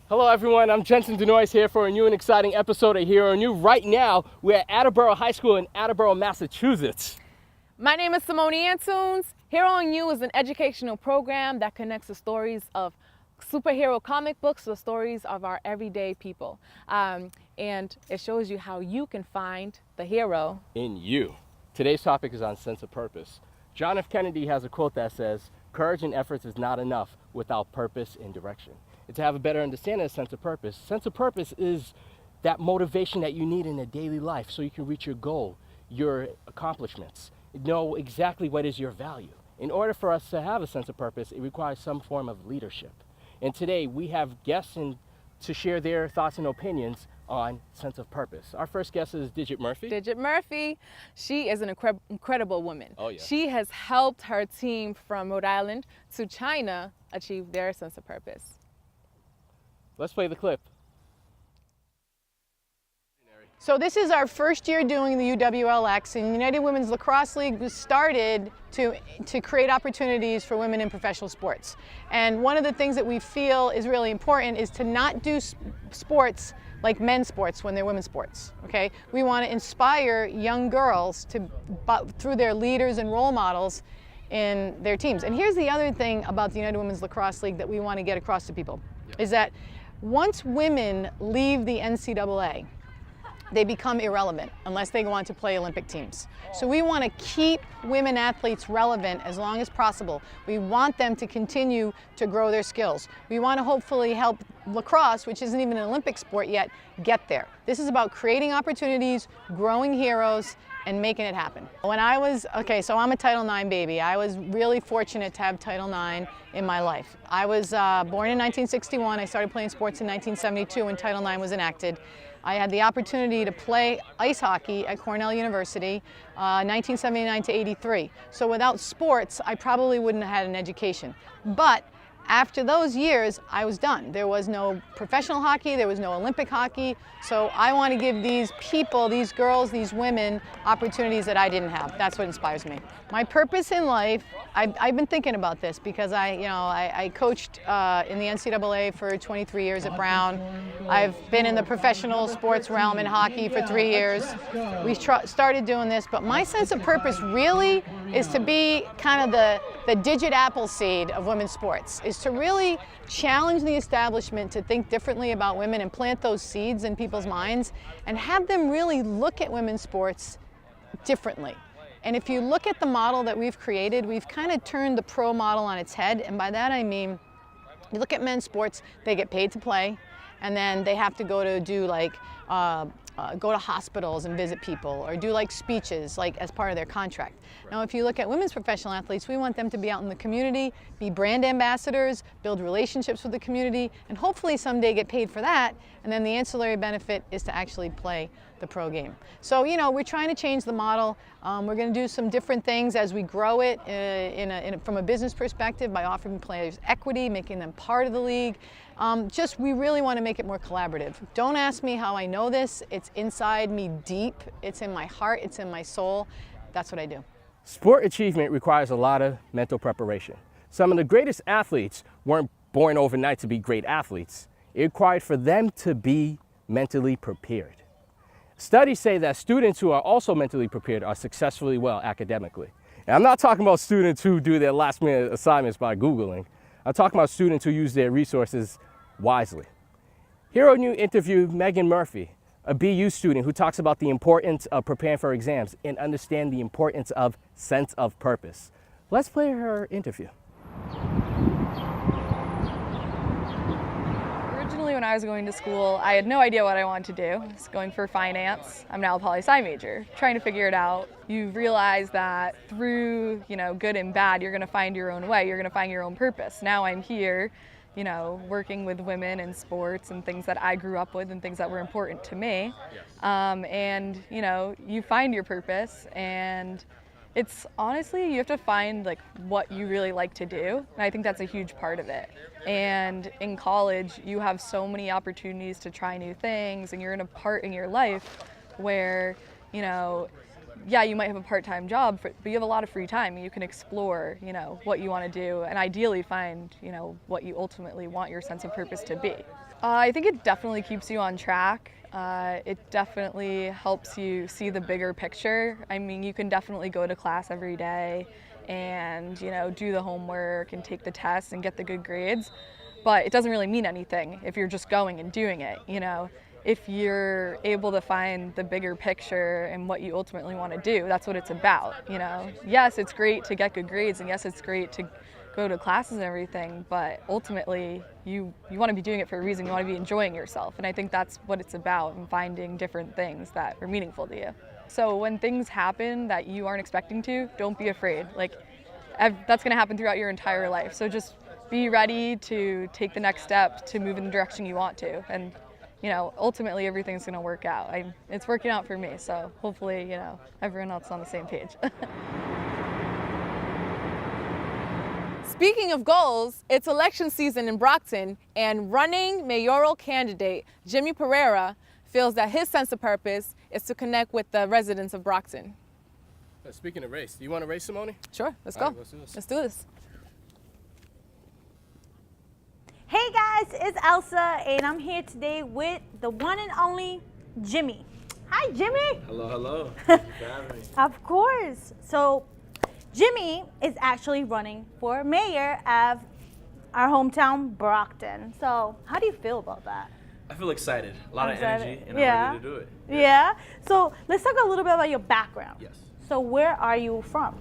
Hello everyone, I'm Jensen Denoise here for a new and exciting episode of Hero New. Right now, we're at Attleboro High School in Attleboro, Massachusetts. My name is Simone Antunes. Hero on You is an educational program that connects the stories of superhero comic books to the stories of our everyday people. And it shows you how you can find the hero In you. Today's topic is on sense of purpose. John F. Kennedy has a quote that says, "Courage and efforts is not enough without purpose and direction." And to have a better understanding of sense of purpose is that motivation that you need in a daily life so you can reach your goal, your accomplishments. Know exactly what is your value. In order for us to have a sense of purpose, it requires some form of leadership. And today we have guests to share their thoughts and opinions on sense of purpose. Our first guest is Digit Murphy. Digit Murphy. She is an incredible woman. Oh, yeah. She has helped her team from Rhode Island to China achieve their sense of purpose. Let's play the clip. So this is our first year doing the UWLX, and United Women's Lacrosse League was started to create opportunities for women in professional sports. And one of the things that we feel is really important is to not do sports like men's sports when they're women's sports, okay? We want to inspire young girls through their leaders and role models in their teams. And here's the other thing about the United Women's Lacrosse League that we want to get across to people, is that once women leave the NCAA, they become irrelevant unless they go on to play Olympic teams. So we want to keep women athletes relevant as long as possible. We want them to continue to grow their skills. We want to hopefully help lacrosse, which isn't even an Olympic sport yet, get there. This is about creating opportunities, growing heroes, and making it happen. When I was, so I'm a Title IX baby. I was really fortunate to have Title IX in my life. I was born in 1961. I started playing sports in 1972 when Title IX was enacted. I had the opportunity to play ice hockey at Cornell University, 1979 to 83. So without sports, I probably wouldn't have had an education. But after those years, I was done. There was no professional hockey, there was no Olympic hockey. So I want to give these people, these girls, these women, opportunities that I didn't have. That's what inspires me. My purpose in life, I've been thinking about this because I coached in the NCAA for 23 years at Brown. I've been in the professional sports realm in hockey for 3 years. We started doing this, but my sense of purpose really is to be kind of the Digit Appleseed of women's sports, is to really challenge the establishment to think differently about women and plant those seeds in people's minds and have them really look at women's sports differently. And if you look at the model that we've created, we've kind of turned the pro model on its head. And by that I mean, you look at men's sports, they get paid to play, and then they have to go to do like, go to hospitals and visit people, or do like speeches like as part of their contract. Now if you look at women's professional athletes, we want them to be out in the community, be brand ambassadors, build relationships with the community, and hopefully someday get paid for that, and then the ancillary benefit is to actually play the pro game. So we're trying to change the model. We're going to do some different things as we grow it from a business perspective by offering players equity, making them part of the league. We really want to make it more collaborative. Don't ask me how I know this. It's inside me deep. It's in my heart. It's in my soul. That's what I do. Sport achievement requires a lot of mental preparation. Some of the greatest athletes weren't born overnight to be great athletes. It required for them to be mentally prepared. Studies say that students who are also mentally prepared are successfully well academically. And I'm not talking about students who do their last minute assignments by Googling. I'm talking about students who use their resources wisely. Hero New interviewed Megan Murphy, a BU student who talks about the importance of preparing for exams and understand the importance of sense of purpose. Let's play her interview. Originally, when I was going to school, I had no idea what I wanted to do. I was going for finance. I'm now a poli-sci major, trying to figure it out. You realize that through, good and bad, you're going to find your own way. You're going to find your own purpose. Now I'm here, working with women in sports and things that I grew up with and things that were important to me. And, you find your purpose, and it's honestly, you have to find what you really like to do. And I think that's a huge part of it. And in college, you have so many opportunities to try new things, and you're in a part in your life where, yeah, you might have a part-time job, but you have a lot of free time. You can explore, you know, what you want to do and ideally find, you know, what you ultimately want your sense of purpose to be. I think it definitely keeps you on track. It definitely helps you see the bigger picture. I mean, you can definitely go to class every day and, you know, do the homework and take the tests and get the good grades, but it doesn't really mean anything if you're just going and doing it, you know. If you're able to find the bigger picture and what you ultimately want to do, that's what it's about, you know. Yes, it's great to get good grades, and yes, it's great to go to classes and everything, but ultimately you want to be doing it for a reason. You want to be enjoying yourself, and I think that's what it's about, and finding different things that are meaningful to you. So when things happen that you aren't expecting to, don't be afraid. Like, that's going to happen throughout your entire life, so just be ready to take the next step to move in the direction you want to, and you know, ultimately everything's going to work out. It's working out for me, so hopefully, you know, everyone else is on the same page. Speaking of goals, it's election season in Brockton, and running mayoral candidate Jimmy Pereira feels that his sense of purpose is to connect with the residents of Brockton. Speaking of race, do you want to race, Simone? Sure, let's All go. right, let's do this. Let's do this. Hey guys, it's Elsa, and I'm here today with the one and only Jimmy. Hi, Jimmy. Hello, hello. Thank you for having me. Of course. So, Jimmy is actually running for mayor of our hometown, Brockton. So, how do you feel about that? I feel excited. A lot of Excited. energy, and Yeah. I'm ready to do it. Yeah. So, let's talk a little bit about your background. Yes. So, where are you from?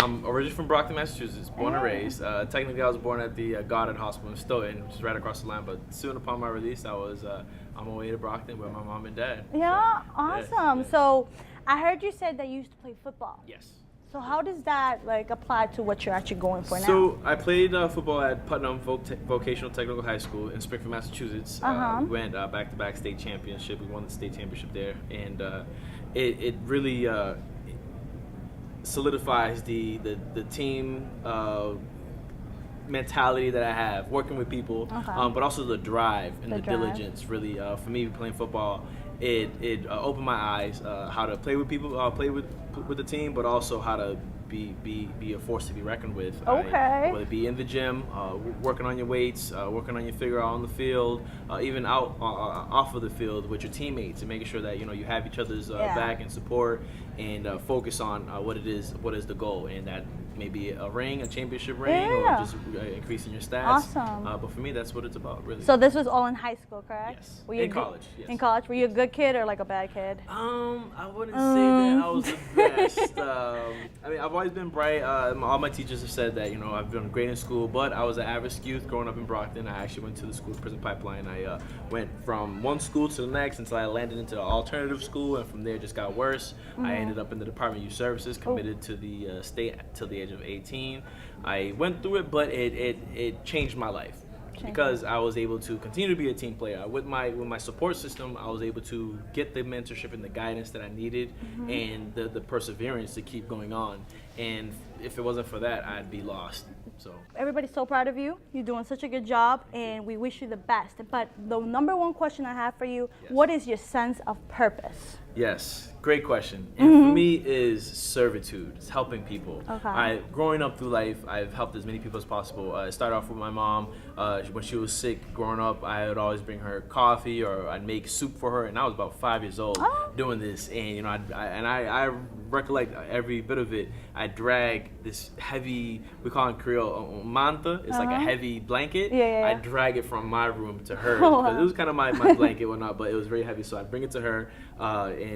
I'm originally from Brockton, Massachusetts, born and raised. Technically, I was born at the Goddard Hospital in Stoughton, which is right across the line. But soon upon my release, I was on my way to Brockton with my mom and dad. Yeah, So, awesome. yeah. So, I heard you said that you used to play football. Yes. So, how does that like apply to what you're actually going for now? So I played football at Putnam Vocational Technical High School in Springfield, Massachusetts. We went back-to-back state championship. We won the state championship there, and it really solidifies the team mentality that I have, working with people, but also the drive and the diligence. Really, for me, playing football, it opened my eyes how to play with people, play with the team, but also how to be a force to be reckoned with. Okay. Whether it be in the gym, working on your weights, working on your figure out on the field, even out off of the field with your teammates, and making sure that you have each other's back and support, and focus on what is the goal, and that maybe a ring, a championship ring, or just increasing your stats. Awesome. But for me, that's what it's about, really. So this was all in high school, correct? Yes. Were you In college, yes. In college, were you a good kid or like a bad kid? I wouldn't say that I was the best. I mean, I've always been bright. All my teachers have said that I've been great in school, but I was an average youth growing up in Brockton. I actually went to the school Prison Pipeline. I went from one school to the next until I landed into an alternative school, and from there it just got worse. I ended up in the Department of Youth Services, committed to the state till the age of 18. I went through it, but it changed my life. Because I was able to continue to be a team player. With my support system, I was able to get the mentorship and the guidance that I needed, and the perseverance to keep going on. And if it wasn't for that, I'd be lost. So Everybody's so proud of you. You're doing such a good job, and we wish you the best. But the number one question I have for you, what is your sense of purpose? yes, great question. And for me is servitude. It's helping people. Okay. Growing up through life, I've helped as many people as possible. I started off with my mom. When she was sick growing up, I would always bring her coffee, or I'd make soup for her, and I was about 5 years old doing this. And I recollect every bit of it. I drag this heavy, we call it in Creole, manta. It's like a heavy blanket. I drag it from my room to hers, because it was kind of my blanket, whatnot, but it was very heavy. So I'd bring it to her, and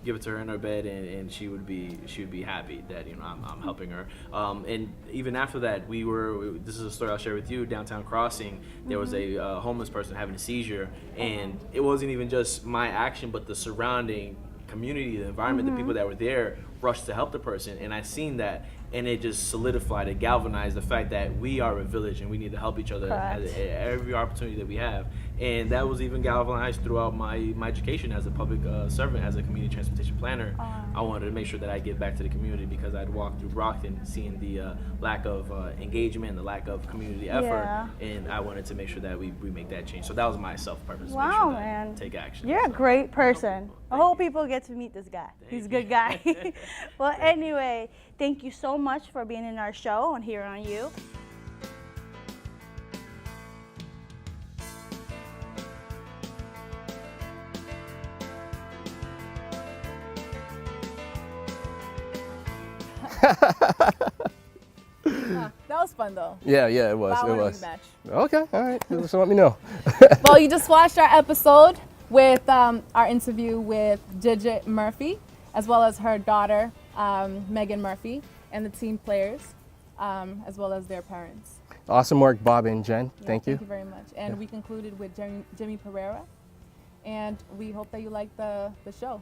give it to her in her bed, and she would be happy that I'm helping her. And even after that, this is a story I'll share with you. Downtown Crossing, there was a homeless person having a seizure, and it wasn't even just my action, but the surrounding community, the environment, the people that were there rushed to help the person, and I seen that, and it just solidified, it galvanized the fact that we are a village and we need to help each other at every opportunity that we have. And that was even galvanized throughout my education as a public servant, as a community transportation planner. I wanted to make sure that I give back to the community because I'd walked through Brockton seeing the lack of engagement, the lack of community effort, and I wanted to make sure that we make that change. So that was my self-purpose. Wow, make sure that man. I take action. You're a So, great person. I Thank hope people get to meet this guy. He's a good guy. Well, anyway, thank you so much for being in our show on Here on You. That was fun though. Yeah, it was. Flower It was. match. Okay, all right. So let me know. Well, you just watched our episode with our interview with Gidget Murphy, as well as her daughter, Megan Murphy, and the team players, as well as their parents. Awesome work, Bob and Jen. Yeah, Thank you. Thank you very much. And we concluded with Jimmy Pereira, and we hope that you like the show.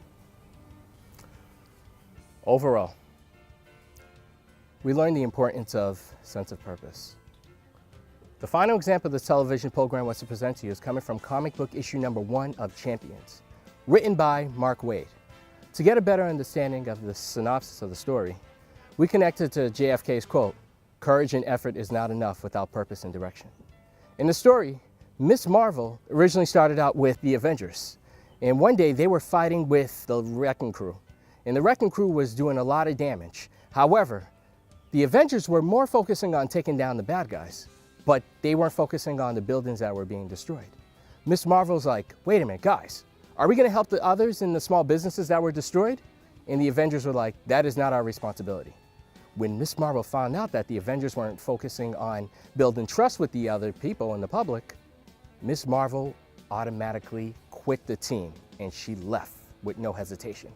Overall, we learned the importance of sense of purpose. The final example of this television program I want to present to you is coming from comic book issue number 1 of Champions, written by Mark Waid. To get a better understanding of the synopsis of the story, we connected to JFK's quote, "Courage and effort is not enough without purpose and direction." In the story, Miss Marvel originally started out with the Avengers, and one day they were fighting with the Wrecking Crew, and the Wrecking Crew was doing a lot of damage. However, the Avengers were more focusing on taking down the bad guys, but they weren't focusing on the buildings that were being destroyed. Miss Marvel's like, wait a minute, guys, are we gonna help the others in the small businesses that were destroyed? And the Avengers were like, that is not our responsibility. When Miss Marvel found out that the Avengers weren't focusing on building trust with the other people in the public, Miss Marvel automatically quit the team and she left with no hesitation.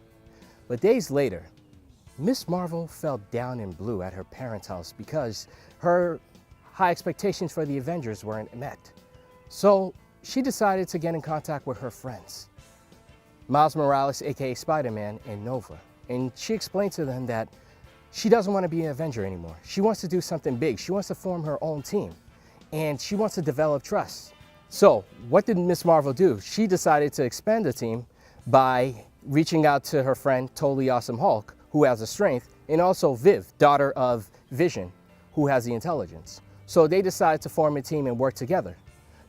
But days later, Miss Marvel felt down and blue at her parents' house because her high expectations for the Avengers weren't met. So she decided to get in contact with her friends, Miles Morales, aka Spider-Man, and Nova. And she explained to them that she doesn't want to be an Avenger anymore. She wants to do something big. She wants to form her own team. And she wants to develop trust. So what did Miss Marvel do? She decided to expand the team by reaching out to her friend, Totally Awesome Hulk, who has the strength, and also Viv, daughter of Vision, who has the intelligence. So they decided to form a team and work together.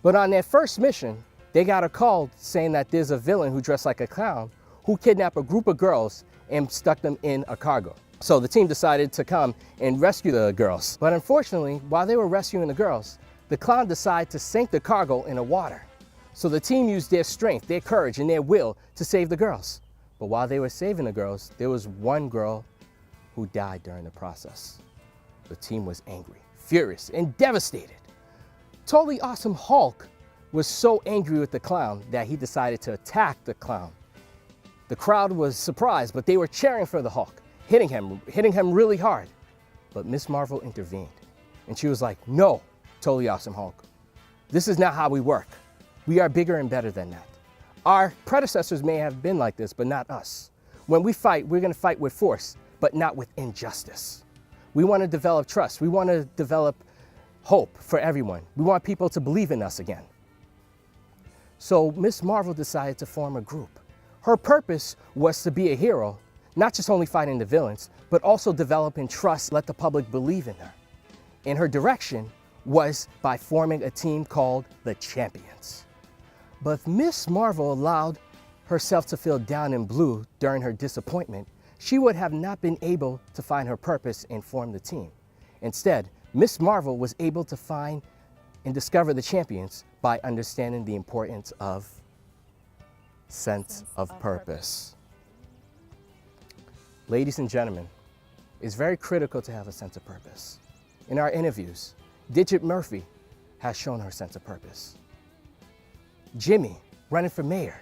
But on their first mission, they got a call saying that there's a villain who dressed like a clown who kidnapped a group of girls and stuck them in a cargo. So the team decided to come and rescue the girls. But unfortunately, while they were rescuing the girls, the clown decided to sink the cargo in the water. So the team used their strength, their courage, and their will to save the girls. But while they were saving the girls, there was one girl who died during the process. The team was angry, furious, and devastated. Totally Awesome Hulk was so angry with the clown that he decided to attack the clown. The crowd was surprised, but they were cheering for the Hulk, hitting him really hard. But Miss Marvel intervened, and she was like, no, Totally Awesome Hulk, this is not how we work. We are bigger and better than that. Our predecessors may have been like this, but not us. When we fight, we're gonna fight with force, but not with injustice. We wanna develop trust. We wanna develop hope for everyone. We want people to believe in us again. So Miss Marvel decided to form a group. Her purpose was to be a hero, not just only fighting the villains, but also developing trust, let the public believe in her. And her direction was by forming a team called the Champions. But if Miss Marvel allowed herself to feel down and blue during her disappointment, she would have not been able to find her purpose and form the team. Instead, Miss Marvel was able to find and discover the champions by understanding the importance of sense of purpose. Ladies and gentlemen, it's very critical to have a sense of purpose. In our interviews, Gidget Murphy has shown her sense of purpose. Jimmy, running for mayor,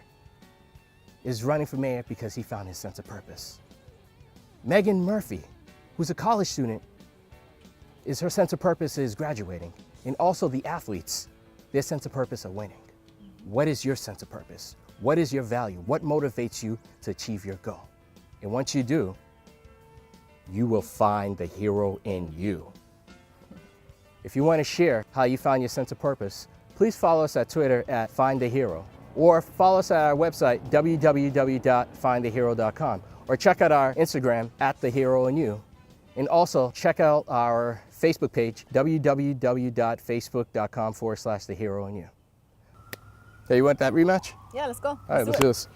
is running for mayor because he found his sense of purpose. Megan Murphy, who's a college student, her sense of purpose is graduating. And also the athletes, their sense of purpose are winning. What is your sense of purpose? What is your value? What motivates you to achieve your goal? And once you do, you will find the hero in you. If you want to share how you found your sense of purpose, please follow us at Twitter at Find the Hero, or follow us at our website, www.findthehero.com, or check out our Instagram at The Hero in You. And also check out our Facebook page, www.facebook.com/The Hero in You. Hey, you want that rematch? Yeah, let's go. All right, let's do this.